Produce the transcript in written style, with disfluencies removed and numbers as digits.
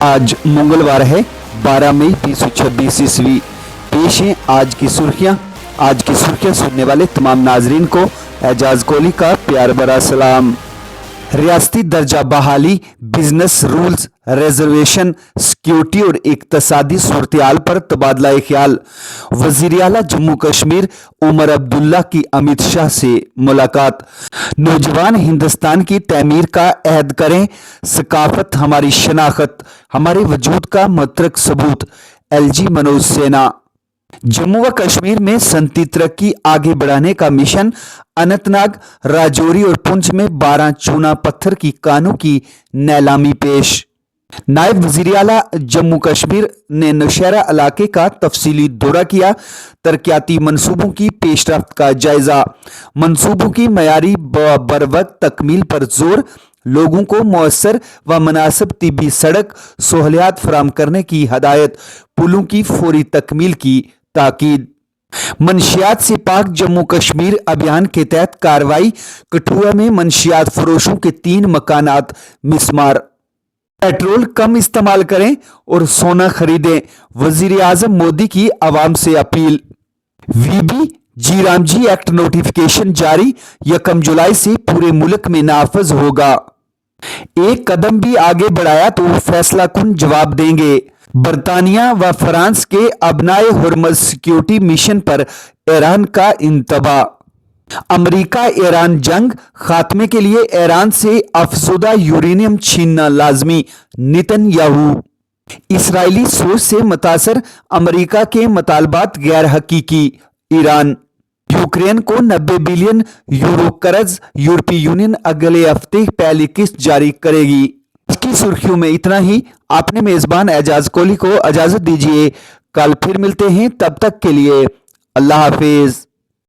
आज मंगलवार है 12 मई 2026 ईस्वी। पेश हैं आज की सुर्खियां सुनने वाले तमाम नाजरीन को एजाज कोहली का प्यार भरा सलाम। रियासती दर्जा बहाली, बिजनेस रूल्स, रिजर्वेशन, सिक्योरिटी और इक्तसादी सूरत-ए-हाल पर तबादला ख्याल। वजीर आला जम्मू कश्मीर उमर अब्दुल्ला की अमित शाह से मुलाकात। नौजवान हिंदुस्तान की तमीर का अहद करें, सकाफत हमारी शनाख्त, हमारे वजूद का मुतरक सबूत। LG मनोज सिन्हा। जम्मू व कश्मीर में सनती तरक्की आगे बढ़ाने का मिशन। अनंतनाग, राजौरी और पुंछ में 12 चूना पत्थर की कानों की नीलामी पेश। नायब वजीर आला जम्मू कश्मीर ने नौशहरा इलाके का तफसीली दौरा किया। तरक्याती मंसूबों की पेशरफ्त का जायजा। मंसूबों की मयारी बरवक्त तकमील पर जोर। लोगों को मौसर व मुनासिब तिब्बी सड़क सहूलियात फराहम करने की हदायत। पुलों की फौरी तकमील की ताकीद। मंशियात से पाक जम्मू कश्मीर अभियान के तहत कार्रवाई। कठुआ में मंशियात फरोशों के 3 मकानात मिसमार। पेट्रोल कम इस्तेमाल करें और सोना खरीदें, वजीर आजम मोदी की आवाम से अपील। VB जी रामजी एक्ट नोटिफिकेशन जारी, 1 जुलाई से पूरे मुल्क में नाफज होगा। एक कदम भी आगे बढ़ाया तो फैसला कुन जवाब देंगे। बरतानिया व फ्रांस के अबनाए हुर्मज सिक्योरिटी मिशन पर ईरान का इंतबाह। अमेरिका ईरान जंग खात्मे के लिए ईरान से अफसुदा यूरेनियम छीनना लाजमी। नेतन्याहू। इसराइली सोच से मुतासर, अमेरिका के मुतालबात गैर हकीकी। ईरान। यूक्रेन को 90 बिलियन यूरो कर्ज, यूरोपीय यूनियन अगले हफ्ते पहली किस्त जारी करेगी। आज की सुर्खियों में इतना ही। आपने मेजबान एजाज कोहली को इजाजत दीजिए। कल फिर मिलते हैं, तब तक के लिए अल्लाह हाफिज।